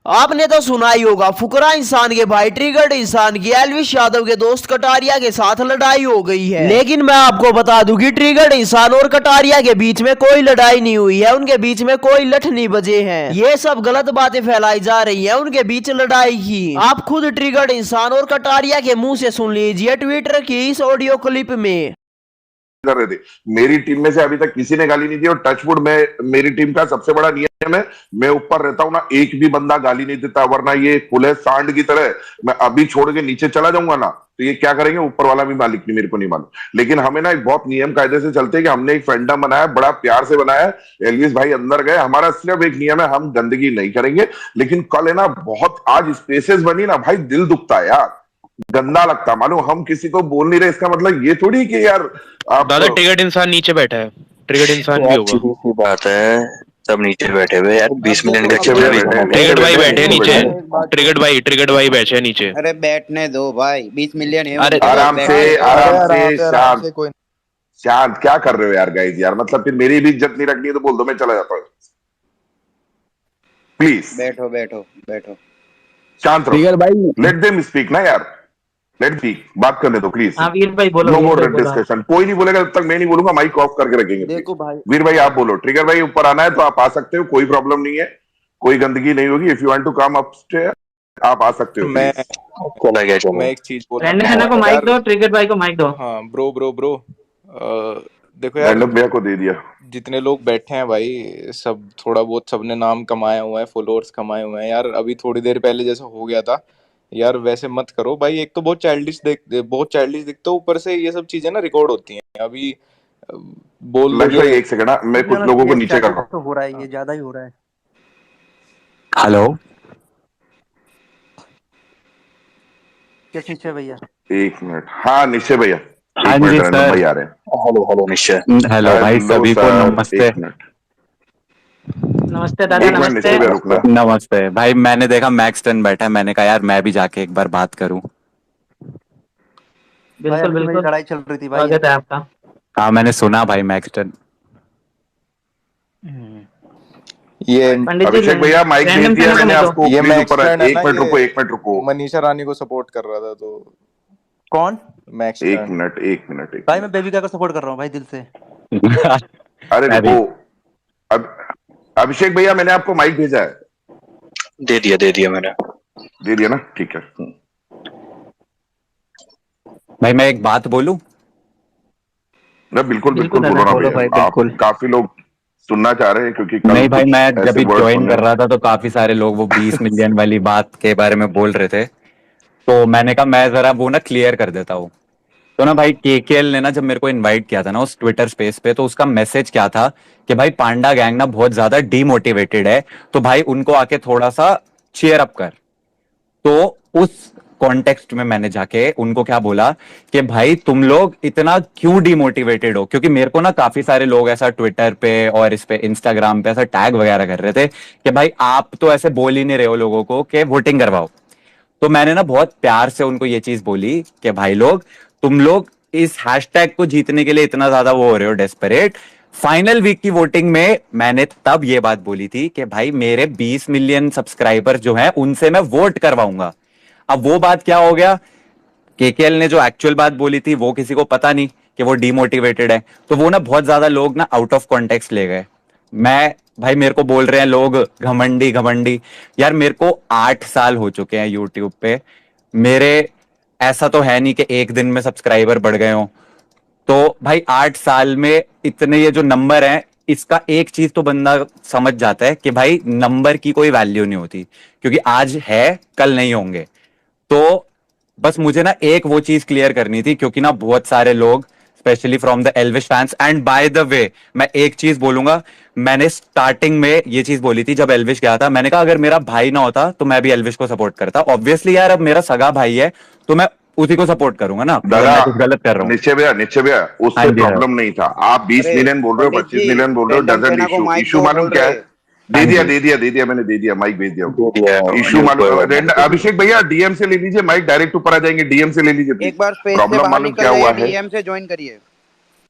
आपने तो सुना ही होगा, फुकरा इंसान के भाई ट्रिगर्ड इंसान की एल्विश यादव के दोस्त कटारिया के साथ लड़ाई हो गई है। लेकिन मैं आपको बता दूं कि ट्रिगर्ड इंसान और कटारिया के बीच में कोई लड़ाई नहीं हुई है, उनके बीच में कोई लठ नहीं बजे हैं। ये सब गलत बातें फैलाई जा रही है उनके बीच लड़ाई की। आप खुद ट्रिगर्ड इंसान और कटारिया के मुंह से सुन लीजिए ट्विटर की इस ऑडियो क्लिप में। कर रहे थे। मेरी टीम में से अभी तक किसी ने गाली नहीं दी और टचवुड में मेरी टीम का सबसे बड़ा नियम है, मैं ऊपर रहता हूं ना, एक भी बंदा गाली नहीं देता, वरना ये खुले सांड की तरह मैं अभी छोड़ के नीचे चला जाऊंगा ना, तो ये क्या करेंगे ऊपर वाला भी मालिक नहीं, मेरे को नहीं मालूम। लेकिन हमें ना एक बहुत नियम कायदे से चलते हैं कि हमने एक फैंडम बनाया, बड़ा प्यार से बनाया है। एल्विस भाई अंदर गए, हमारा सिर्फ एक नियम है, हम गंदगी नहीं करेंगे। लेकिन कल है ना, बहुत आज स्पेसेस बनी ना भाई, दिल दुखता है यार, गंदा लगता। मानो हम किसी को बोल नहीं रहे, इसका मतलब ये थोड़ी कि यार आप दादा ट्रिगर्ड इंसान नीचे बैठा है, ट्रिगर्ड इंसान भी होगा। सीधी सी बात है, सब नीचे बैठे हुए यार, 20 मिलियन का नीचे बैठे, ट्रिगर्ड भाई बैठे हैं नीचे, ट्रिगर्ड भाई बैठे हैं नीचे। अरे बैठने दो भाई, 20 मिलियन है। अरे आराम से शांत शांत, क्या कर रहे हो यार गाइस यार, मतलब फिर मेरी भी इज्जत नहीं रखनी है तो बोल दो, मैं चला जाता हूँ प्लीज। बैठो बैठो बैठो, शांत रहो भाई, लेट देम स्पीक ना यार, लेट स्पीक, बात करने दो प्लीज। हाँ वीर भाई बोलो। नो मोर डिस्कशन, कोई नहीं बोलेगा जब तक मैं नहीं बोलूंगा, माइक ऑफ करके रखेंगे। देखो भाई, वीर भाई आप बोलो। ट्रिगर भाई ऊपर आना है तो आप आ सकते हो, कोई प्रॉब्लम नहीं है, कोई गंदगी नहीं होगी। If you want to come upstair आप आ सकते हो। मैं चला गया, चलो मैं एक चीज बोल रैंडम को माइक दो, ट्रिगर भाई को माइक दो। हाँ ब्रो देखो यार, रैंडम भैया को दे दिया। जितने लोग बैठे हैं भाई, सब थोड़ा बहुत सबने नाम कमाया हुआ है, फॉलोअर्स कमाए हुए हैं यार। अभी थोड़ी देर पहले जैसा हो गया था यार, वैसे मत करो भाई। एक तो बहुत चाइल्डिश दिखते हो, ऊपर से ये सब चीजें ना रिकॉर्ड होती हैं। अभी बोल लक्ष्य भाई एक सेकंड, मैं कुछ लोगों को नीचे कर रहा हूँ। तो हो रहा है, ये ज्यादा ही हो रहा है। हेलो किस निश्चय भैया? एक मिनट, हाँ निश्चय भैया, हाँ जी सर, भाई आ रहे हैं। हेलो निश्चय। हेलो भाई, सभी को नमस्ते। एक मिनट, नमस्ते दादा, एक मिनट नमस्ते। निश्चय भैया रुकना। नमस्ते भाई, मैंने देखा मैक्सटन बैठा है, मैंने कहा यार मैं भी जाके एक बार बात करूं। बिल्कुल बिल्कुल, लड़ाई चल रही थी भाई। स्वागत है आपका। हाँ मैंने सुना भाई मैक्सटन। ये पंडित जी अभिषेक भैया माइक भेज दिया मैंने आपको, ये प्लीज ऊपर मैक्सटर्न है एक ना, मिनट ये रुको, एक मिनट रुको। मनीषा रानी को सपोर्ट कर रहा था, तो कौन? एक मिनट एक मिनट भाई मैं बेबी को सपोर्ट कर रहा हूँ भाई, दिल से। अरे रुको, अभिषेक भैया मैंने आपको माइक भेजा है। दे दिया मैंने, दे दिया ना, ठीक है। भाई मैं एक बात बोलूं? बिल्कुल बिल्कुल बोलो ना भैया, आप काफी लोग सुनना चाह रहे हैं क्योंकि नहीं भाई, मैं जब ज्वाइन कर रहा था तो काफी सारे लोग वो 20 मिलियन वाली बात के बारे में बोल रहे थे, तो मैंने कहा मैं जरा वो ना क्लियर कर देता हूँ। तो ना भाई केकेएल ने ना जब मेरे को इनवाइट किया था ना उस ट्विटर स्पेस पे, तो उसका मैसेज क्या था कि भाई पांडा गैंग ना बहुत ज्यादा डीमोटिवेटेड है, तो भाई उनको आके थोड़ा सा चीयर अप कर। तो उस कॉन्टेक्स्ट में मैंने जाके उनको क्या बोला कि भाई तुम लोग इतना क्यों डिमोटिवेटेड हो, क्योंकि मेरे को ना काफी सारे लोग ऐसा ट्विटर पे और इस पे इंस्टाग्राम पे ऐसा टैग वगैरह कर रहे थे कि भाई आप तो ऐसे बोल ही नहीं रहे हो लोगों को कि वोटिंग करवाओ। तो मैंने ना बहुत प्यार से उनको ये चीज बोली कि भाई लोग, तुम लोग इस हैशटैग को जीतने के लिए इतना ज्यादा वो हो रहे हो डेस्परेट। फाइनल वीक की वोटिंग में मैंने तब ये बात बोली थी कि भाई मेरे 20 मिलियन सब्सक्राइबर जो हैं उनसे मैं वोट करवाऊंगा। अब वो बात क्या हो गया, केकेएल ने जो एक्चुअल बात बोली थी वो किसी को पता नहीं कि वो डीमोटिवेटेड है, तो वो ना बहुत ज्यादा लोग ना आउट ऑफ कॉन्टेक्स्ट ले गए। मैं भाई, मेरे को बोल रहे हैं लोग घमंडी घमंडी, यार मेरे को 8 साल हो चुके हैं यूट्यूब पे, मेरे ऐसा तो है नहीं कि एक दिन में सब्सक्राइबर बढ़ गए हो। तो भाई 8 साल में इतने ये जो नंबर हैं, इसका एक चीज तो बंदा समझ जाता है कि भाई नंबर की कोई वैल्यू नहीं होती, क्योंकि आज है कल नहीं होंगे। तो बस मुझे ना एक वो चीज क्लियर करनी थी, क्योंकि ना बहुत सारे लोग specially from the Elvish fans, and by the way मैं एक चीज बोलूंगा, मैंने स्टार्टिंग में ये चीज बोली थी जब एल्विश गया था, मैंने कहा अगर मेरा भाई ना होता तो मैं भी एल्विश को सपोर्ट करता। ऑब्वियसली यार अब मेरा सगा भाई है तो मैं उसी को सपोर्ट करूंगा ना, दादा मैं कुछ गलत कर रहा हूँ। निश्चय भैया उससे प्रॉब्लम नहीं था। आप 20 मिलियन बोल रहे हो, 25 मिलियन बोल रहे हो, डजंट इशू मालूम क्या है? दे दिया मैंने, दे दिया, माइक भेज दिया। इशू मालूम, अभिषेक भैया डीएम से ले लीजिए माइक, डायरेक्ट ऊपर आ जाएंगे, डीएम से ले लीजिए। एक बार स्पेस से प्रॉब्लम बाहर मालूम क्या हुआ है? डीएम से ज्वाइन करिए।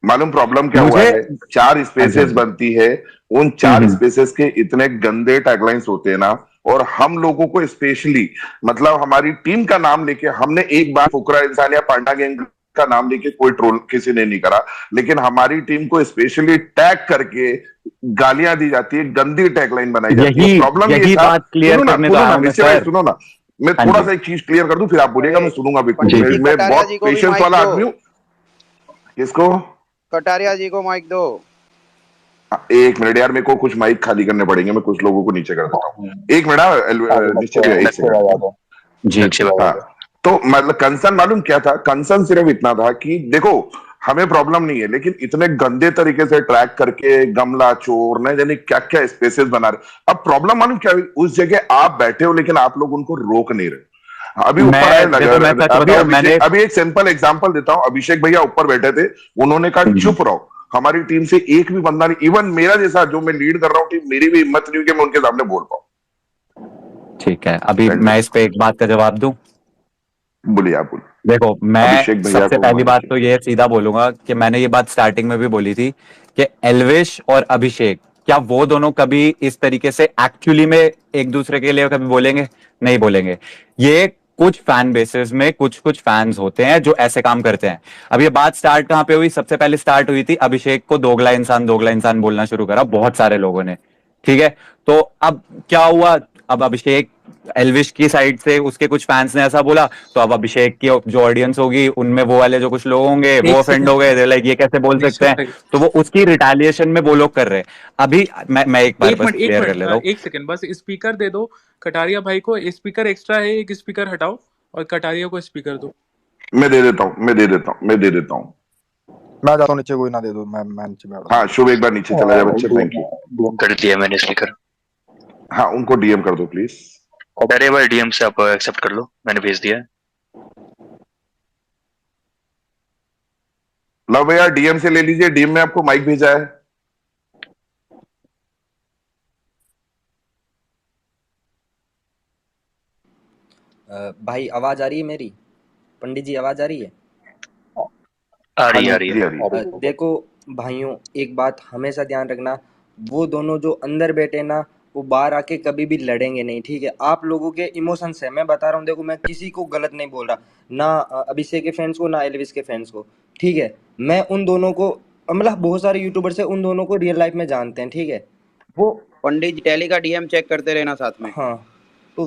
मालूम प्रॉब्लम क्या हुआ है? 4 स्पेसेस बनती है, उन 4 स्पेसेस के इतने गंदे टैगलाइंस होते हैं ना, और हम लोगों को स्पेशली मतलब हमारी टीम का नाम लेके हमने एक बार फुकरा इंसान या पांडा गैंग का नाम लेके कोई ट्रोल किसी ने नहीं करा, लेकिन हमारी टीम को स्पेशली टैग करके गालियां दी जाती है, गंदी टैगलाइन बनाई जाती है। प्रॉब्लम यही बात क्लियर करने तो आया मैं सर। सुनो ना, मैं हाँ थोड़ा जी। सा एक चीज क्लियर कर दूं, फिर आप बोलिएगा, मैं सुनूंगा बिल्कुल। पंडित जी, मैं कटारिया बहुत जी को भी पेशेंस माइक वाला दो। आदमी हूँ। किसको? कटारिया जी को माइक दो। एक मिनट यार, मेरे को कुछ माइक खाली करने पड़ेंगे, मैं कुछ लोगों को नीचे कर देता हूँ। एक मिनट नीचे भैया, एक सेकंड जी हाँ। तो मतलब कंसर्न मालूम क्या था? कंसर्न सिर्फ इतना था कि देखो हमें प्रॉब्लम नहीं है, लेकिन इतने गंदे तरीके से ट्रैक करके गमला चोर न जाने क्या क्या स्पेसेस बना रहे। अब प्रॉब्लम मालूम क्या हुई? उस जगह आप बैठे हो लेकिन आप लोग उनको रोक नहीं रहे। अभी ऊपर आए अभी एक सिंपल एग्जांपल देता हूं। अभिषेक भैया ऊपर बैठे थे, उन्होंने कहा चुप रहो। हमारी टीम से एक भी बंदा नहीं, इवन मेरा जैसा जो मैं लीड कर रहा हूँ टीम, मेरी भी हिम्मत नहीं हुई कि मैं उनके सामने बोल पाऊं। ठीक है, अभी मैं इस पे एक बात का जवाब दूं। बोलिए आप बोलिए। देखो, मैं अभिषेक भैया सबसे को पहली बात मानिए। तो ये सीधा बोलूंगा कि मैंने ये बात स्टार्टिंग में भी बोली थी कि एल्विश और अभिषेक, क्या वो दोनों कभी इस तरीके से एक्चुअली में एक दूसरे के लिए कभी बोलेंगे? नहीं बोलेंगे। ये कुछ फैन बेसिस में कुछ कुछ फैंस होते हैं जो ऐसे काम करते हैं। अब ये बात स्टार्ट कहां पे हुई? सबसे पहले स्टार्ट हुई थी अभिषेक को दोगला इंसान बोलना शुरू करा बहुत सारे लोगों ने, ठीक है। तो अब क्या हुआ? अब अभिषेक एल्विश की साइड से उसके कुछ फैंस ने ऐसा बोला, तो अब अभिषेक की जो ऑडियंस होगी उनमें वो वाले जो कुछ लोग होंगे वो ऑफेंड हो गए, लाइक ये कैसे बोल सकते हैं, तो वो उसकी रिटेलिएशन में वो लोग कर रहे हैं। अभी मैं एक बार बस क्लियर कर लेता हूँ। एक सेकंड बस, स्पीकर दे दो कटारिया भाई को। स्पीकर एक्स्ट्रा है, एक स्पीकर हटाओ और कटारिया को स्पीकर दो। मैं दे देता हूँ। मैं जाता हूँ नीचे, कोई ना दे दो, मैं नीचे बैठ। हाँ शुभ, एक बार नीचे चला जाए बच्चे, थैंक यू। कर दिया मैंने स्पीकर। हाँ उनको डीएम कर दो प्लीज। अरे भाई डीएम से आप एक्सेप्ट कर लो, मैंने भेज दिया है। लो भैया डीएम से ले लीजिए, डीएम में आपको माइक भेजा है। भाई आवाज आ रही है मेरी? पंडित जी आवाज आ रही है? आ रही है। देखो भाइयों, एक बात हमेशा ध्यान रखना, वो दोनों जो अंदर बैठे ना, वो बाहर आके कभी भी लड़ेंगे नहीं, ठीक है। आप लोगों के इमोशंस है, मैं बता रहा हूँ। देखो मैं किसी को गलत नहीं बोल रहा, ना अभिषेक के फैंस को ना एल्विस के फैंस को, ठीक है। मैं उन दोनों को, मतलब बहुत सारे यूट्यूबर से उन दोनों को रियल लाइफ में जानते हैं, ठीक है। वो पंडित जी टैली का डीएम चेक करते रहना साथ में। हाँ, तो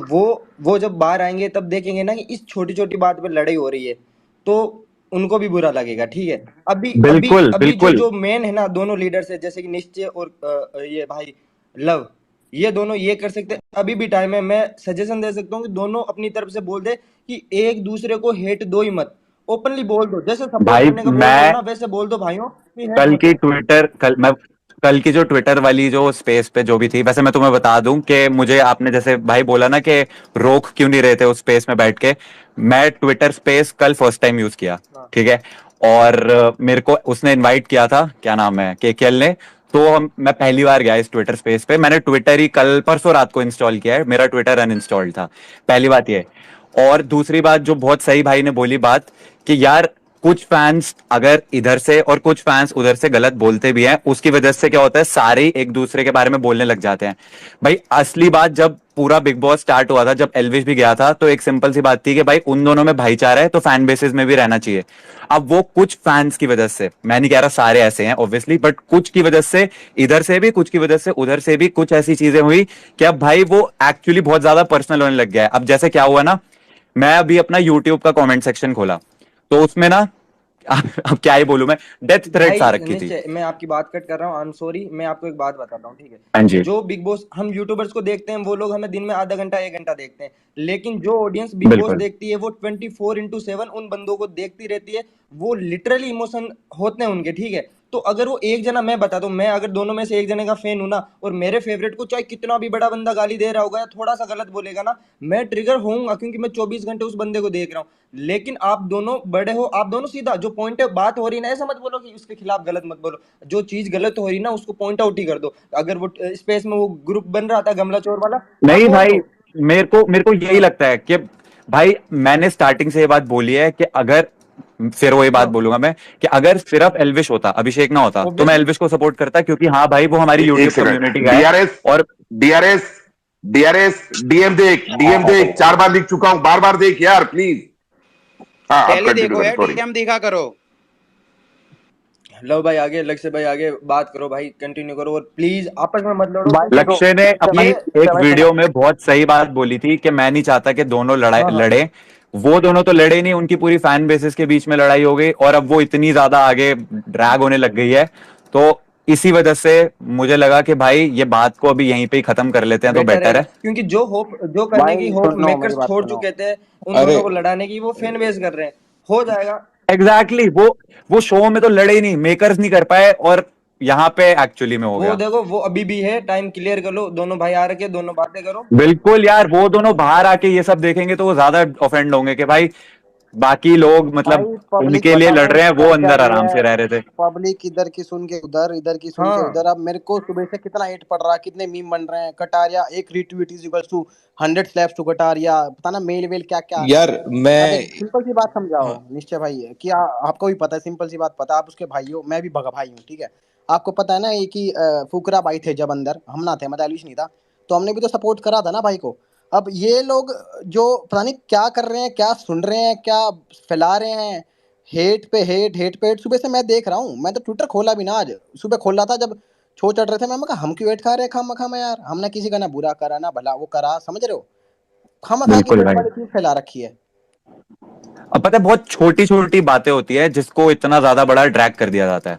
वो जब बाहर आएंगे तब देखेंगे ना कि इस छोटी छोटी बात पे लड़ाई हो रही है, तो उनको भी बुरा लगेगा, ठीक है। अभी बिल्कुल, अभी बिल्कुल। जो मेन है ना, दोनों लीडर्स है, जैसे कि निश्चय और ये भाई लव, ये दोनों ये कर सकते हैं। अभी भी टाइम है, मैं सजेशन दे सकता हूँ कि दोनों अपनी तरफ से बोल दे कि एक दूसरे को हेट दो ही मत, ओपनली बोल दो। जैसे सपोर्ट भाई करने का बोल मैं दो ना, वैसे बोल दो भाइयों कि कल की जो ट्विटर वाली जो स्पेस पे जो भी थी, वैसे मैं तुम्हें बता दूं कि मुझे आपने जैसे भाई बोला ना कि रोक क्यों नहीं रहे थे उस स्पेस में बैठ के, मैं ट्विटर स्पेस कल फर्स्ट टाइम यूज किया, ठीक है। और मेरे को उसने इनवाइट किया था, क्या नाम है, केकेएल ने। तो मैं पहली बार गया इस ट्विटर स्पेस पे। मैंने ट्विटर ही कल परसों रात को इंस्टॉल किया है, मेरा ट्विटर अनइंस्टॉल्ड था। पहली बात ये। और दूसरी बात जो बहुत सही भाई ने बोली बात कि यार कुछ फैंस अगर इधर से और कुछ फैंस उधर से गलत बोलते भी हैं, उसकी वजह से क्या होता है, सारे एक दूसरे के बारे में बोलने लग जाते हैं। भाई असली बात, जब पूरा बिग बॉस स्टार्ट हुआ था, जब एल्विश भी गया था, तो एक सिंपल सी बात थी कि भाई उन दोनों में भाईचारा है तो फैन बेसिस में भी रहना चाहिए। अब वो कुछ फैंस की वजह से, मैं नहीं कह रहा सारे ऐसे हैं ऑब्वियसली, बट कुछ की वजह से इधर से भी, कुछ की वजह से उधर से भी कुछ ऐसी चीजें हुई कि अब भाई वो एक्चुअली बहुत ज्यादा पर्सनल होने लग गया है। अब जैसे क्या हुआ ना, मैं अभी अपना यूट्यूब का कमेंट सेक्शन खोला, तो उसमें ना अब क्या ही बोलूं मैं, डेथ थ्रेट्स आ रखी थी। मैं आपकी बात कट कर रहा हूँ, आई एम सॉरी। मैं आपको एक बात बताता हूँ, ठीक हाँ है। जी। जो बिग बॉस हम यूट्यूबर्स को देखते हैं, वो लोग हमें दिन में आधा घंटा 1 घंटा देखते हैं, लेकिन जो ऑडियंस बिग बॉस बिल्कुल। देखती है वो 24/7 उन बंदों को देखती रहती है। वो लिटरली इमोशन होते हैं उनके, ठीक है। तो अगर वो एक जना, मैं बता दूं, मैं अगर दोनों में से एक जने का फैन हूं ना, और मेरे फेवरेट को चाहे कितना भी बड़ा बंदा गाली दे रहा होगा या थोड़ा सा गलत बोलेगा ना, मैं ट्रिगर होऊंगा, क्योंकि मैं 24 घंटे उस बंदे को देख रहा हूं। लेकिन आप दोनों बड़े हो, आप दोनों सीधा जो पॉइंट है, बात हो रही ना, ऐसा मत बोलो कि उसके खिलाफ गलत मत बोलो। जो चीज गलत हो रही ना, उसको पॉइंट आउट ही कर दो। अगर वो स्पेस में वो ग्रुप बन रहा था गमला चोर वाला, नहीं भाई, मेरे को यही लगता है कि भाई मैंने स्टार्टिंग से ये बात बोली है कि अगर, फिर वही बात बोलूंगा मैं, कि अगर सिर्फ एल्विश होता, अभिषेक ना होता, तो मैं एल्विश को सपोर्ट करता, क्योंकि हाँ भाई वो हमारी यूट्यूब कम्युनिटी का है। और DRS डीएम देख 4 बार लिख चुका हूं, बार बार देख यार प्लीज। हाँ आप टैली कंटिन्यू देखो करें, यार, सॉरी। डीएम दिखा करो। लव भाई आगे, लक्ष्य भाई आगे बात करो भाई, कंटिन्यू करो और प्लीज आपस में मत लड़ो। लक्ष्य ने अपनी ये एक वीडियो में बहुत सही बात बोली थी कि मैं नहीं चाहता कि दोनों हाँ हाँ लड़े। वो दोनों तो लड़े नहीं, उनकी पूरी फैन बेसिस के बीच में लड़ाई हो गई और अब वो इतनी ज्यादा आगे ड्रैग होने लग गई है। तो इसी वजह से मुझे लगा कि भाई ये बात को अभी यहीं पे ही खत्म कर लेते हैं तो बेटर है। क्योंकि जो करने की होप मेकर्स छोड़ चुके थे उन दोनों को लड़ाने की, वो फैन बेस कर रहे हैं, हो जाएगा। एग्जैक्टली वो शो में तो लड़े ही नहीं, मेकर्स नहीं कर पाए और यहाँ पे एक्चुअली में हो वो गया। देखो वो अभी भी है, टाइम क्लियर कर लो, दोनों भाई आ रखे, दोनों बातें करो। बिल्कुल यार, वो दोनों बाहर आके ये सब देखेंगे तो वो ज्यादा ऑफेंड होंगे कि भाई बाकी लोग मतलब उनके लिए लड़ रहे हैं, वो अंदर आराम से रह रहे थे। पब्लिक इधर की सुन के उधर, इधर की सुन के हाँ उधर। अब मेरे को सुबह से कितना हेट पड़ रहा है, कितने मीम बन रहे हैं। कटारिया एक retweet is equals to 100 slaps to Kataria, पता ना मेल वेल क्या क्या। यार मैं अब एक सिंपल सी बात समझाओ निश्चय भाई कि आपको भी पता है, सिंपल सी बात पता है, आप उसके भाई हो, मैं भी भगा भाई हूँ, ठीक है। आपको पता है ना ये कि फुकरा भाई थे जब अंदर, हम ना थे, मतलब एलविश नहीं था, तो हमने भी तो सपोर्ट करा था ना भाई को। अब ये लोग जो पता नहीं क्या कर रहे हैं, क्या सुन रहे हैं, क्या फैला रहे हैं, हेट पे हेट। सुबह से मैं देख रहा हूँ, मैं तो ट्विटर खोला भी ना, आज सुबह खोला था जब छो चढ़ रहे थे। मैं कहा हम क्यों हेट खा रहे हैं खाम में यार, हमने किसी का ना बुरा करा ना भला वो करा, समझ रहे हो। खाम की बिल्कुल हेट भाई। वाली चीज फैला रखी है। अब पता है बहुत छोटी छोटी बातें होती है जिसको इतना ज्यादा बड़ा ड्रैग कर दिया जाता है।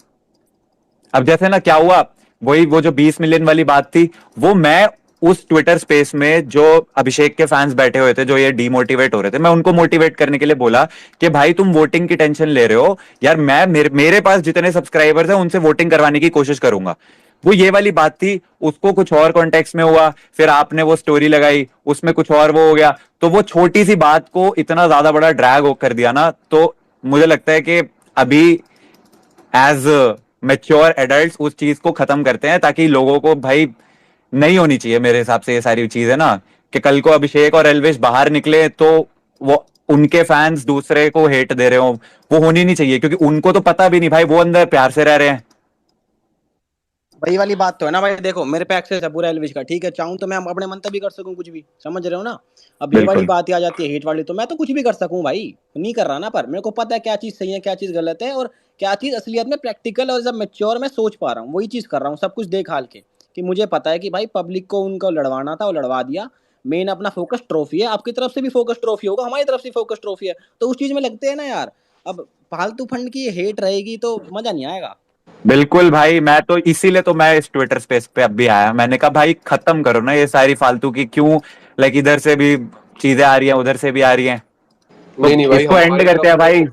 अब जैसे ना क्या हुआ, वो जो 20 मिलियन वाली बात थी, वो मैं उस ट्विटर स्पेस में जो अभिषेक के फैंस बैठे हुए थे जो ये डीमोटिवेट हो रहे थे, मैं उनको मोटिवेट करने के लिए बोला कि भाई तुम वोटिंग की टेंशन ले रहे हो यार, मैं मेरे पास जितने सब्सक्राइबर्स हैं उनसे वोटिंग करवाने की कोशिश करूंगा। वो ये वाली बात थी, उसको कुछ और कॉन्टेक्स्ट में हुआ, फिर आपने वो स्टोरी लगाई, उसमें कुछ और वो हो गया, तो वो छोटी सी बात को इतना ज्यादा बड़ा ड्रैग कर दिया ना। तो मुझे लगता है कि अभी एज मैच्योर एडल्ट्स उस चीज को खत्म करते हैं, ताकि लोगों को भाई नहीं होनी चाहिए मेरे हिसाब से ये सारी चीज है ना, कि कल को अभिषेक और एल्विश बाहर निकले तो वो उनके फैंस दूसरे को हेट दे रहे हो, वो होनी नहीं चाहिए, क्योंकि उनको तो पता भी नहीं भाई, वो अंदर प्यार से रह रहे हैं। वही वाली बात तो है ना भाई, देखो मेरे पे एक्सेस है पूरा एलविश का, ठीक है, चाहूं तो मैं अपने मन तक भी कर सकूं कुछ भी, समझ रहे हो ना। अब ये वाली बात ही आ जाती है हेट वाली, तो मैं तो कुछ भी कर सकूं भाई, नहीं कर रहा ना, पर मेरे को पता है क्या चीज सही है क्या चीज गलत है, और क्या चीज असलियत में प्रैक्टिकल और जब मैच्योर मैं सोच पा रहा हूँ वही चीज कर रहा हूँ, सब कुछ देख हाल के, कि मुझे पता है कि भाई पब्लिक को उनको लड़वाना था, वो लड़वा दिया। मेन अपना फोकस ट्रॉफी है, आपकी तरफ से भी फोकस ट्रॉफी होगा, हमारी तरफ से फोकस ट्रॉफी है, तो उस चीज में लगते हैं ना यार। अब फालतू फंड की हेट रहेगी तो मजा नहीं आएगा। बिल्कुल भाई, मैं तो इसीलिए तो मैं इस ट्विटर स्पेस पे अब भी आया, मैंने कहा भाई खत्म करो ना ये सारी फालतू की, क्यों लाइक इधर से भी चीजें आ रही हैं उधर से भी आ रही हैं, तो नहीं भाई, इसको एंड करते हैं भाई।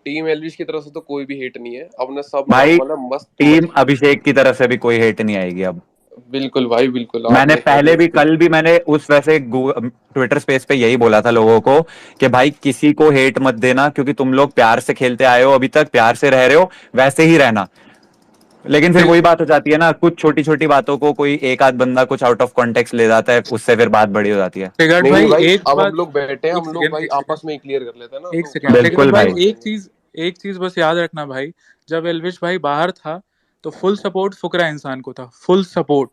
टीम एलविश की तरफ से तो कोई भी हेट नहीं है, अपने सब भाई मतलब मस्त टीम अभिषेक की तरफ से भी कोई हेट नहीं आएगी अब। बिल्कुल भाई बिल्कुल। मैंने पहले भी, कल भी मैंने उस वैसे ट्विटर स्पेस पे यही बोला था लोगों को कि भाई किसी को हेट मत देना, क्योंकि तुम लोग प्यार से खेलते आए हो, अभी तक प्यार से रह रहे हो, वैसे ही रहना। लेकिन फिर वही बात हो जाती है ना, कुछ छोटी छोटी बातों को कोई एक आध बंदा कुछ आउट ऑफ कॉन्टेक्स्ट ले जाता है, उससे फिर बात बड़ी हो जाती है। नहीं भाई, अब हम लोग बैठे हैं, हम लोग भाई आपस में ही क्लियर कर लेते हैं ना। एक सेकंड बिल्कुल भाई, एक चीज बस याद रखना भाई, जब एल्विश भाई बाहर था तो फुल सपोर्ट फुकरा इंसान को था, फुल सपोर्ट।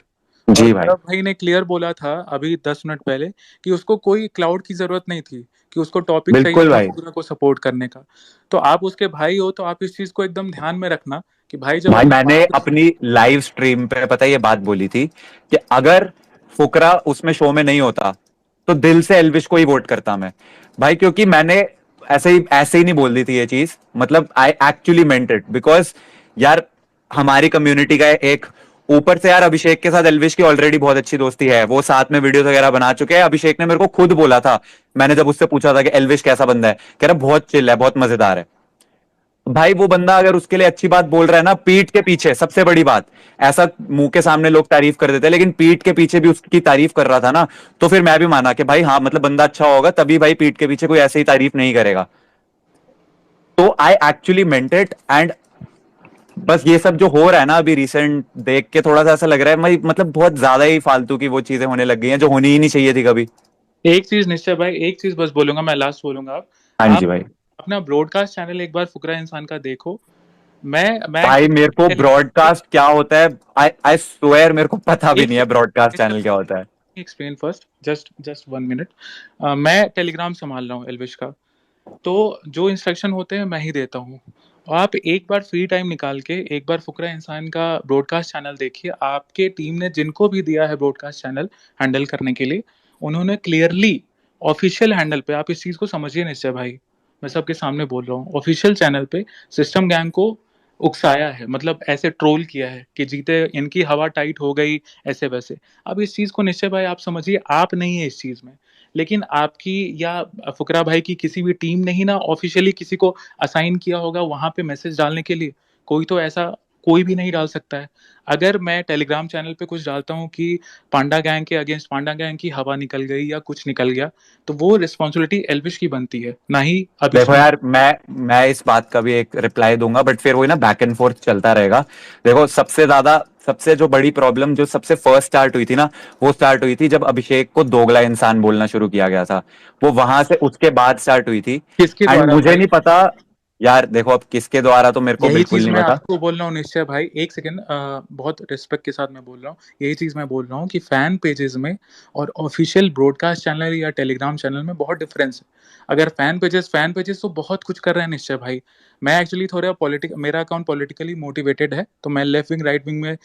जी भाई। भाई ने क्लियर बोला था अभी 10 मिनट पहले कि उसको कोई क्लाउड की जरूरत नहीं थी, कि उसको टॉपिक चाहिए था फुकरा को सपोर्ट करने का। तो आप उसके भाई हो तो आप इस चीज को एकदम ध्यान में रखना कि भाई जब भाई मैंने अपनी लाइव स्ट्रीम पे पता है ये बात बोली थी कि अगर फुकरा उसमें शो में नहीं होता तो दिल से एल्विश को ही वोट करता मैं भाई, क्योंकि मैंने ऐसे ही नहीं बोल दी थी ये चीज, मतलब I actually meant it, because यार हमारी कम्युनिटी का एक ऊपर से यार अभिषेक के साथ एल्विश की ऑलरेडी बहुत अच्छी दोस्ती है, वो साथ में वीडियोस वगैरह बना चुके हैं। अभिषेक ने मेरे को खुद बोला था, मैंने जब उससे पूछा था कि एल्विश कैसा बंदा है, कह रहा बहुत चिल है, बहुत मजेदार है। भाई वो बंदा अगर उसके लिए अच्छी बात बोल रहा है ना, पीठ के पीछे, सबसे बड़ी बात, ऐसा मुंह के सामने लोग तारीफ कर देते हैं लेकिन पीठ के पीछे भी उसकी तारीफ कर रहा था ना, तो फिर मैं भी माना कि भाई हाँ मतलब बंदा अच्छा होगा, तभी भाई पीठ के पीछे कोई ऐसे ही तारीफ नहीं करेगा। तो I actually meant it, and बस ये सब जो हो रहा है ना अभी रिसेंट देख के थोड़ा सा ऐसा लग रहा है भाई, मतलब बहुत ज्यादा ही फालतू की वो चीजें होने लग गई हैं जो होनी ही नहीं चाहिए थी कभी। एक चीज निश्चय भाई, एक चीज बस बोलूंगा, मैं लास्ट बोलूंगा। आप हाँ जी भाई, अपना ब्रॉडकास्ट चैनल एक बार फुकरा इंसान का देखो। मैं भाई मेरे को ब्रॉडकास्ट क्या होता है, आई स्वेयर मेरे को पता भी नहीं है ब्रॉडकास्ट चैनल क्या होता है। Explain first, just 1 minute. मैं टेलीग्राम संभाल रहा हूँ एल्विश का, तो जो इंस्ट्रक्शन होते हैं मैं ही देता हूँ। आप एक बार फ्री टाइम निकाल के एक बार फुकरा इंसान का ब्रॉडकास्ट चैनल देखिए। आपके टीम ने जिनको भी दिया है ब्रॉडकास्ट चैनल हैंडल करने के लिए, उन्होंने क्लियरली ऑफिशियल हैंडल पे, आप इस चीज को समझिए निश्चय भाई, मैं सबके सामने बोल रहा हूँ, ऑफिशियल चैनल पे सिस्टम गैंग को उकसाया है, मतलब ऐसे ट्रोल किया है कि जीते इनकी हवा टाइट हो गई, ऐसे वैसे। अब इस चीज को निश्चय भाई आप समझिए, आप नहीं है इस चीज में, लेकिन आपकी या फुकरा भाई की किसी भी टीम ने ही ना ऑफिशियली किसी को असाइन किया होगा वहां पे मैसेज डालने के लिए। कोई तो ऐसा कोई भी नहीं डाल सकता है। अगर मैं टेलीग्राम चैनल पे कुछ डालता हूँ कि पांडा गैंग के अगेंस्ट पांडा गैंग की हवा निकल गई या कुछ निकल गया, तो वो रिस्पॉन्सिबिलिटी एल्विश की बनती है, ना ही अभी। देखो यार, मैं इस बात का भी एक रिप्लाई दूंगा, बट फिर वही ना बैक एंड फोर्थ चलता रहेगा। देखो, सबसे जो बड़ी प्रॉब्लम जो सबसे फर्स्ट स्टार्ट हुई थी ना, वो स्टार्ट हुई थी जब अभिषेक को दोगला इंसान बोलना शुरू किया गया था। वो वहां से उसके बाद स्टार्ट हुई थी। किसके एंड द्वारा मुझे भाई? नहीं पता यार, देखो अब किसके द्वारा तो मेरे को यही बिल्कुल चीज नहीं मैं पता। आपको बोल रहा हूँ निश्चय भाई, एक सेकंड, बहुत रिस्पेक्ट के साथ मैं बोल रहा हूँ, यही चीज मैं बोल रहा हूँ कि फैन पेजेस में और ऑफिशियल ब्रॉडकास्ट चैनल या टेलीग्राम चैनल में बहुत डिफरेंस है। अगर फैन पेजेस तो बहुत कुछ कर रहे हैं निश्चय भाई। मैं एक्चुअली थोड़ा मेरा अकाउंट पॉलिटिकली मोटिवेटेड है, तो मैं लेफ्ट विंग राइट विंग में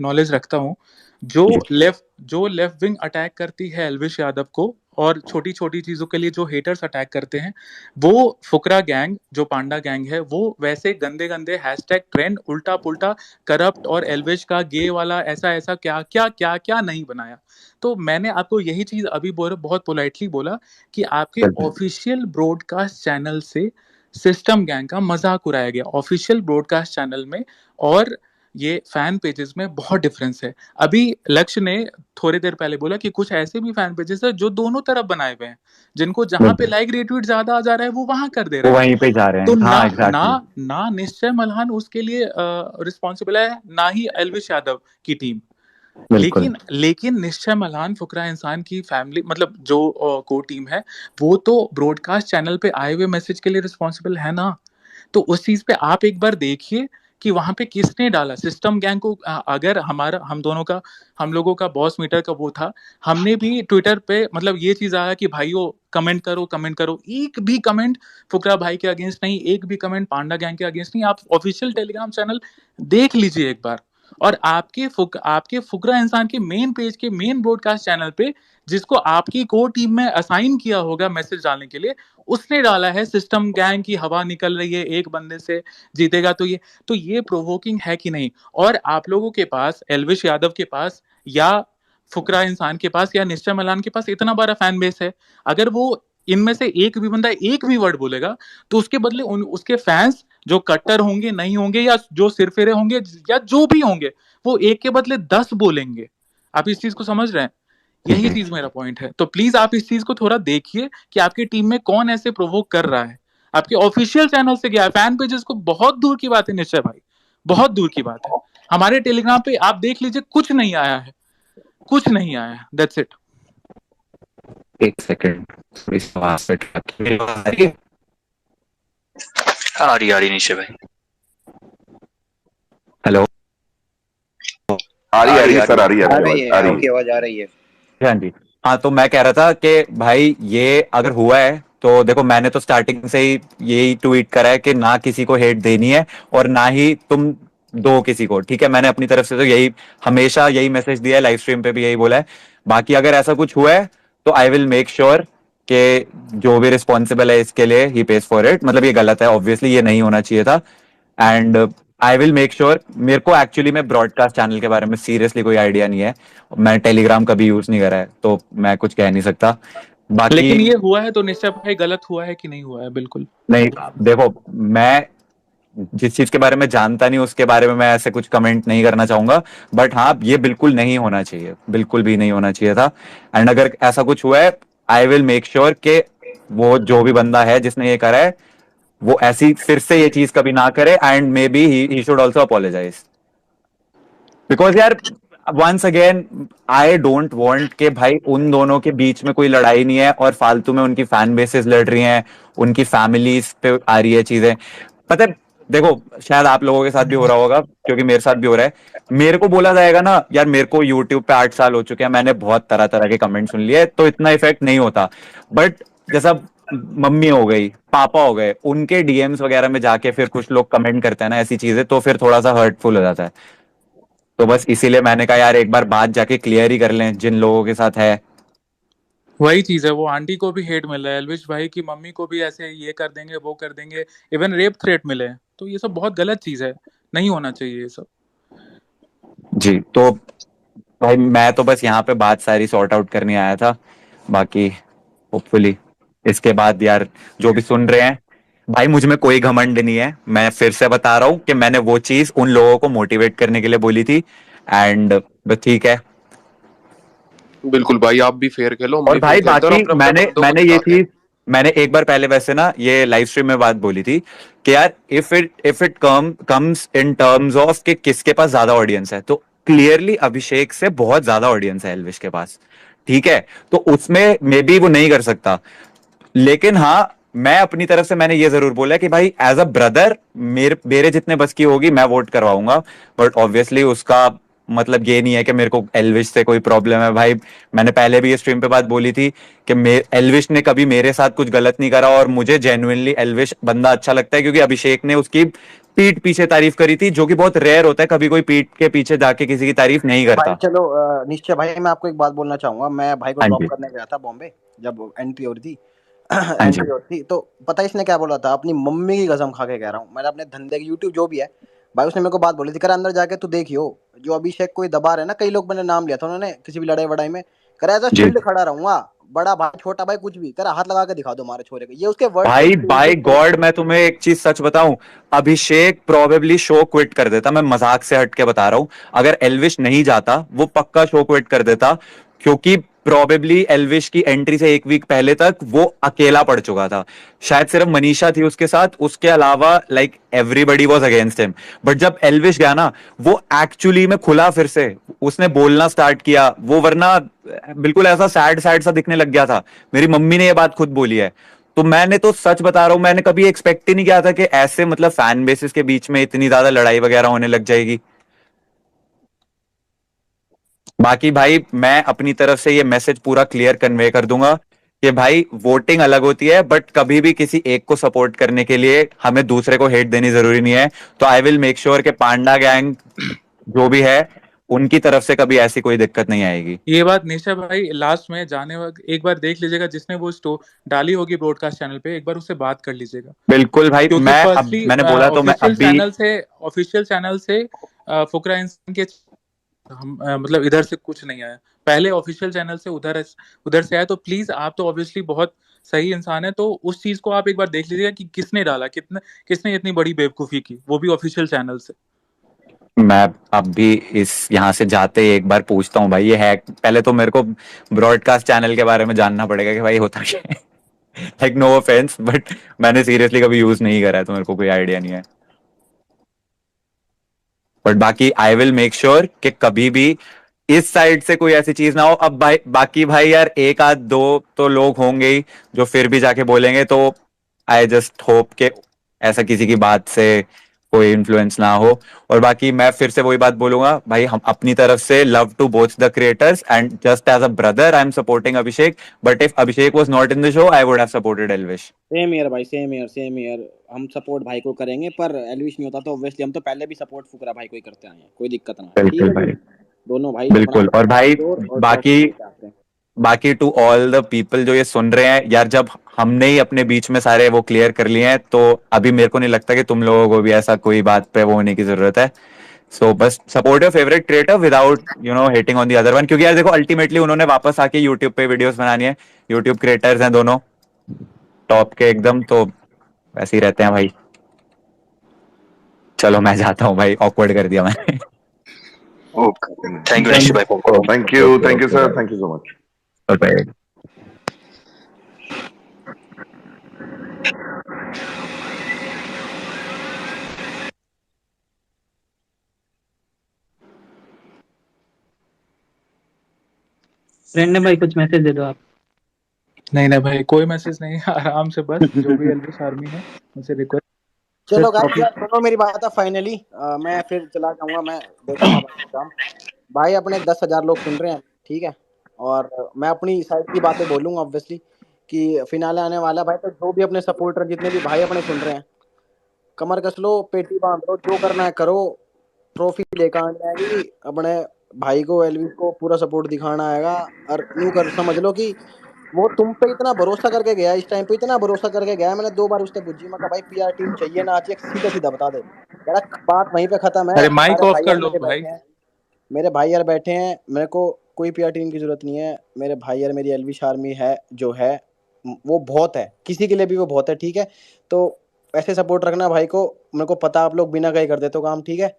नॉलेज रखता हूँ। जो लेफ्ट विंग अटैक करती है एल्विश यादव को, और छोटी छोटी चीजों के लिए जो हेटर्स अटैक करते हैं, वो फुकरा गैंग जो पांडा गैंग है, वो वैसे गंदे गंदे हैशटैग ट्रेंड उल्टा पुल्टा करप्ट और एल्विश का गे वाला ऐसा ऐसा क्या क्या क्या क्या नहीं बनाया। तो मैंने आपको यही चीज अभी बहुत पोलाइटली बोला कि आपके ऑफिशियल ब्रॉडकास्ट चैनल से सिस्टम गैंग का मजाक उड़ाया गया ऑफिशियल ब्रॉडकास्ट चैनल में, और ये फैन पेजेस में बहुत डिफरेंस है। अभी लक्ष्य ने थोड़ी देर पहले बोला कि कुछ ऐसे भी फैन पेजेस है जो दोनों तरफ बनाए हुए हैं, जिनको जहां पे लाइक रिट्वीट ज्यादा आ जा रहा है वो वहां कर दे वो रहे हैं। वहीं पे जा रहे तो हैं। ना हाँ, ना एग्जैक्टली। ना निश्चय मल्हान उसके लिए रिस्पॉन्सिबल है, ना ही एल्विश यादव की टीम। बिल्कुल। लेकिन निश्चय मल्हान फुकरा इंसान की फैमिली, मतलब जो को टीम है, वो तो ब्रॉडकास्ट चैनल पे आए हुए मैसेज के लिए रिस्पॉन्सिबल है ना। तो उस चीज पे आप एक बार देखिए कि वहां पे किसने डाला सिस्टम गैंग को। अगर हम लोगों का बॉस मीटर का वो था, हमने भी ट्विटर पे मतलब ये चीज आया कि भाइयों कमेंट करो, एक भी कमेंट फुकरा भाई के अगेंस्ट नहीं, एक भी कमेंट पांडा गैंग के अगेंस्ट नहीं। आप ऑफिशियल टेलीग्राम चैनल देख लीजिए एक बार, और आपके फुकरा इंसान के मेन पेज के मेन ब्रॉडकास्ट चैनल पे, जिसको आपकी कोर टीम में असाइन किया होगा मैसेज डालने के लिए, उसने डाला है सिस्टम गैंग की हवा निकल रही है, एक बंदे से जीतेगा। तो ये प्रोवोकिंग है कि नहीं? और आप लोगों के पास, एल्विश यादव के पास या फुकरा इंसान के पास या निश्चय मलान के पास इतना बड़ा फैन बेस है, अगर वो इनमें से एक भी बंदा एक भी वर्ड बोलेगा, तो उसके बदले उसके फैंस जो कट्टर होंगे नहीं होंगे, या जो सिरफिरे होंगे, या जो भी होंगे, वो एक के बदले 10 बोलेंगे। आप इस चीज को समझ रहे हैं? यही चीज मेरा पॉइंट है। तो प्लीज आप इस चीज को थोड़ा देखिए कि आपकी टीम में कौन ऐसे प्रोवोक कर रहा है। आपके ऑफिशियल चैनल से गया है, फैन पेजेस को बहुत दूर की बात है निश्चय भाई, बहुत दूर की बात है। हमारे टेलीग्राम पे आप देख लीजिए, कुछ नहीं आया है, कुछ नहीं आया है, दैट्स इट। एक सेकंड, आ रही निश्चय भाई। हेलो, आ रही है सर, आ रही है, आपकी आवाज आ रही है। हाँ जी। हाँ, तो मैं कह रहा था कि भाई ये अगर हुआ है तो देखो, मैंने तो स्टार्टिंग से ही यही ट्वीट करा है कि ना किसी को हेट देनी है और ना ही तुम दो किसी को, ठीक है। मैंने अपनी तरफ से तो यही हमेशा यही मैसेज दिया है, लाइव स्ट्रीम पे भी यही बोला है। बाकी अगर ऐसा कुछ हुआ है तो आई विल मेक श्योर कि जो भी रिस्पॉन्सिबल है इसके लिए ही पेज फॉर इट। मतलब ये गलत है, ऑब्वियसली ये नहीं होना चाहिए था। And I will make sure. मेरे को एक्चुअली में ब्रॉडकास्ट चैनल के बारे में सीरियसली कोई आइडिया नहीं है, मैं टेलीग्राम कभी यूज नहीं करा है, तो मैं कुछ कह नहीं सकता। बाकी लेकिन ये हुआ है तो निश्चय भाई गलत हुआ है कि नहीं हुआ है? बिल्कुल नहीं, देखो मैं जिस चीज के बारे में जानता नहीं उसके बारे में मैं ऐसे कुछ कमेंट नहीं करना चाहूंगा, बट हाँ, ये बिल्कुल नहीं होना चाहिए, बिल्कुल भी नहीं होना चाहिए था। एंड अगर ऐसा कुछ हुआ है, आई विल मेक श्योर कि वो जो भी बंदा है जिसने ये करा है, वो ऐसी फिर से ये चीज कभी ना करे। And maybe he should also apologise, because यार once again I don't want के भाई उन दोनों के बीच में कोई लड़ाई नहीं है और फालतू में उनकी फैन बेसेस लड़ रही हैं, उनकी फैमिलीज पे आ रही है चीजें। पता है, देखो शायद आप लोगों के साथ भी हो रहा होगा, क्योंकि मेरे साथ भी हो रहा है। मेरे को बोला जाएगा ना यार, मेरे को यूट्यूब पे 8 साल हो चुके हैं, मैंने बहुत तरह तरह के कमेंट सुन लिए, तो इतना इफेक्ट नहीं होता। बट जैसा मम्मी हो गई, पापा हो गए, उनके डीएम्स वगैरह में जाके फिर कुछ लोग कमेंट करते हैं ना ऐसी चीजें, तो फिर थोड़ा सा हर्टफुल हो जाता है। तो बस इसीलिए मैंने कहा यार एक बार बात जाके क्लियर ही कर लें जिन लोगों के साथ है। वही चीज है, वो आंटी को भी हेट मिल रहा है, एल्विश भाई की मम्मी को भी ऐसे ये कर देंगे वो कर देंगे, इवन रेप थ्रेट मिले हैं। तो ये सब बहुत गलत चीज है, नहीं होना चाहिए ये सब। जी तो भाई मैं तो बस यहाँ पे बात सारी सॉर्ट आउट करने आया था। बाकी होपफुली इसके बाद यार जो भी सुन रहे हैं, भाई मुझ में कोई घमंड नहीं है। मैं फिर से बता रहा हूँ कि मैंने वो चीज उन लोगों को मोटिवेट करने के लिए बोली थी, एंड बस ठीक है। बिल्कुल भाई, आप भी फेयर खेलो, हम और भी भाई फेयर खेलते हैं और बाकी अपने अपने मैंने बंदों को मैंने ये जिताते हैं। चीज मैंने एक बार पहले वैसे ना ये लाइव स्ट्रीम में बात बोली थी कि यार if it comes in terms of कि किसके पास ज्यादा ऑडियंस है, तो क्लियरली अभिषेक से बहुत ज्यादा ऑडियंस है एल्विश के पास। ठीक है, तो उसमें मे बी वो नहीं कर सकता, लेकिन हाँ मैं अपनी तरफ से मैंने ये जरूर बोला कि भाई एज अ ब्रदर मेरे मेरे जितने बस की होगी मैं वोट करवाऊंगा। बट ऑब्वियसली उसका मतलब ये नहीं है कि मेरे को एल्विश से कोई प्रॉब्लम है। भाई मैंने पहले भी ये स्ट्रीम पे बात बोली थी कि एल्विश ने कभी मेरे साथ कुछ गलत नहीं करा, और मुझे जेन्युइनली एल्विश बंदा अच्छा लगता है, क्योंकि अभिषेक ने उसकी पीठ पीछे तारीफ करी थी, जो कि बहुत रेयर होता है, कभी कोई पीठ के पीछे जाके किसी की तारीफ नहीं भाई करता। चलो निश्चय भाई, मैं आपको एक बात बोलना चाहूंगा। मैं भाई को हाँ ड्रॉप जी, करने गया था बॉम्बे, जब एंट्री हो रही थी हाँ जी, एंट्री हो रही थी, तो पता है इसने क्या बोला था? अपनी मम्मी की कसम खा के कह रहा हूँ, मैंने अपने धंधे की यूट्यूब जो भी है भाई, उसने मेरे को बात बोली थी, करा अंदर जाके तू देखियो जो अभिषेक को दबा रहे ना, कई लोग मैंने नाम लिया था उन्होंने किसी भी लड़ाई वड़ाई में, करा ऐसा जी। शील्ड खड़ा रहूंगा, बड़ा भाई छोटा भाई कुछ भी करा, हाथ लगा के दिखा दो हमारे छोरे को। ये उसके वर्ड थे भाई उसके बाय यूट्यूब पे। गॉड मैं तुम्हें एक चीज सच बताऊं, अभिषेक प्रोबेबली शो क्विट कर देता। मैं मजाक से हट के बता रहा हूं, अगर एल्विश नहीं जाता वो पक्का शो क्विट कर देता, क्योंकि प्रोबेबली एल्विश की एंट्री से एक वीक पहले तक वो अकेला पड़ चुका था। शायद सिर्फ मनीषा थी उसके साथ, उसके अलावा like everybody was against him. But जब एल्विश गया ना, वो एक्चुअली में खुला, फिर से उसने बोलना स्टार्ट किया वो, वरना बिल्कुल ऐसा सैड सैड सा दिखने लग गया था। मेरी मम्मी ने ये बात खुद बोली है। तो मैंने तो सच बता रहा हूं, मैंने कभी एक्सपेक्ट ही नहीं किया था कि ऐसे मतलब फैन बेसिस के बीच में इतनी ज्यादा लड़ाई वगैरह होने लग जाएगी। बाकी भाई मैं अपनी तरफ से ये मैसेज पूरा क्लियर कन्वे कर दूंगा कि भाई वोटिंग अलग होती है, बट कभी भी किसी एक को सपोर्ट करने के लिए हमें दूसरे को हेट देनी जरूरी नहीं है। तो आई विल मेक श्योर कि पांडा गैंग जो भी है उनकी तरफ से कभी ऐसी कोई दिक्कत नहीं आएगी। ये बात निशा भाई लास्ट में जाने वक्त एक बार देख लीजिएगा, जिसने वो डाली होगी ब्रॉडकास्ट चैनल पे, एक बार उससे बात कर लीजिएगा। बिल्कुल भाई, क्योंकि मैं अब फर्स्टली मैंने बोला तो मैं अभी ऑफिशियल चैनल से फुकरा इंसान के हम मतलब इधर से कुछ नहीं आया, पहले ऑफिशियल चैनल से उधर से आया। तो प्लीज आप तो ऑब्वियसली बहुत सही इंसान है, तो उस चीज को आप एक बार देख लीजिएगा कि किसने डाला, किसने इतनी बड़ी बेवकूफी की, वो भी ऑफिशियल चैनल से। मैं अब भी इस यहाँ से जाते ही एक बार पूछता हूँ भाई, ये है पहले तो मेरे को ब्रॉडकास्ट चैनल के बारे में जानना पड़ेगा कि भाई होता क्या है। लाइक नो ऑफेंस, बट मैंने सीरियसली कभी यूज नहीं करा है, तो मेरे को कोई आइडिया नहीं है। बट बाकी आई विल मेक श्योर कि कभी भी इस साइड से कोई ऐसी चीज ना हो। अब भाई बाकी भाई यार एक आध दो तो लोग होंगे ही जो फिर भी जाके बोलेंगे, तो आई जस्ट होप कि ऐसा किसी की बात से कोई इन्फ्लुएंस ना हो। और बाकी मैं फिर से वही बात बोलूंगा भाई, हम अपनी तरफ से love to both the creators, and just as a brother I am supporting Abhishek, but if Abhishek was not in the show I would have supported Elvish. Same here भाई, सेम ईयर सेम ईयर, हम सपोर्ट भाई को करेंगे, पर एल्विश नहीं होता तो obviously हम तो पहले भी सपोर्ट फुकरा भाई को ही करते आए हैं, कोई दिक्कत ना है। ठीक बिल्कुल है भाई, जी, दोनों भाई बिल्कुल। और भाई बाकी बाकी बाकी टू ऑल द पीपल जो ये सुन रहे हैं यार, जब हमने ही अपने बीच में सारे वो क्लियर कर लिए हैं, तो अभी मेरे को नहीं लगता कि तुम लोगों को भी ऐसा कोई बात पे वो होने की जरूरत है। सो बस support your favourite creator without hating on the other one, क्योंकि यार देखो अल्टीमेटली उन्होंने वापस आके यूट्यूब पे वीडियोस बनानी है, यूट्यूब क्रिएटर्स हैं दोनों टॉप के एकदम, तो वैसे ही रहते हैं भाई। चलो मैं जाता हूँ भाई, ऑकवर्ड कर दिया मैंने। थैंक यू निश्चय भाई। Thank you sir, thank you so much. Bye. Friend ने भाई कुछ मैसेज दे दो आप। नहीं भाई कोई मैसेज नहीं है, आराम से बस जो भी एल्विश आर्मी है उनसे रिक्वेस्ट चलो गाइस यार सुनो मेरी बात है फाइनली, मैं फिर चला जाऊंगा, मैं देखूंगा बाकी काम। भाई अपने 10,000 लोग सुन रहे हैं, ठीक है, और मैं अपनी साइड की बातें बोलूंगा ऑब्वियसली कि फिनाले आने वाला है भाई। तो जो भी अपने सपोर्टर जितने भी भाई अपने सुन रहे हैं, कमर कस लो, पेटी बांध लो, जो करना है करो, ट्रॉफी लेकर आनी आएगी, अपने भाई को एलविस को पूरा सपोर्ट दिखाना आएगा। और यूं कर समझ लो कि वो तुम पे इतना भरोसा करके गया, इस टाइम पे इतना भरोसा करके गया। मैंने 2 बार उससे पूछी, मैं कहा भाई पीआर टीम चाहिए ना चाहिए, सीधा सीधा बता दे। कह रहा बात वहीं पे खत्म है, अरे माइक सारे ऑफ भाई कर यार लो मेरे भाई। बैठे हैं, मेरे भाई यार बैठे हैं, मेरे को कोई पीआर टीम की जरूरत नहीं है। मेरे भाई यार मेरी एलविश आर्मी है जो है, वो बहुत है, किसी के लिए भी वो बहुत है, ठीक है। तो ऐसे सपोर्ट रखना भाई को, मेरे को पता आप लोग बिना कहीं कर देते हो काम, ठीक है।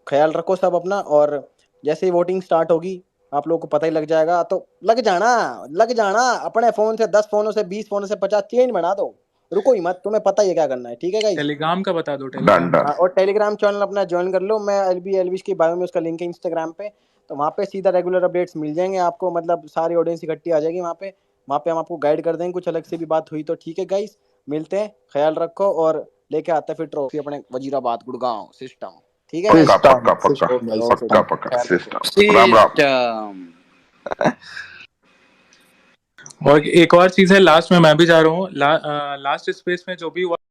ख्याल रखो सब अपना, और जैसे ही वोटिंग स्टार्ट होगी आप लोगों को पता ही लग जाएगा। तो लग जाना अपने फोन से 10 फोनों से 20 फोनों से 50 चेंज बना दो, रुको ही मत, तुम्हें पता ही है क्या करना है, ठीक है गाइस। टेलीग्राम का बता दो, डन टेलीग्राम। डन। और टेलीग्राम चैनल अपना ज्वाइन कर लो, मैं एलविश की बायो में उसका लिंक है इंस्टाग्राम पे, तो वहाँ पे सीधा रेगुलर अपडेट्स मिल जाएंगे आपको, मतलब सारी ऑडियंस इकट्ठी आ जाएगी वहाँ पे हम आपको गाइड कर देंगे। कुछ अलग से भी बात हुई तो ठीक है गाइस, मिलते हैं, ख्याल रखो, और लेके आते हैं फिर ट्रॉफी अपने वजीराबाद गुड़गांव सिस्टम, ठीक है गाइस। पक्का पक्का पक्का सिस्टम भाई, ओके पक्का सिस्टम। पक्का सिस्टम। राम राम। सिस्टम। और एक और चीज है, लास्ट में मैं भी जा रहा हूँ, लास्ट स्पेस में जो भी हुआ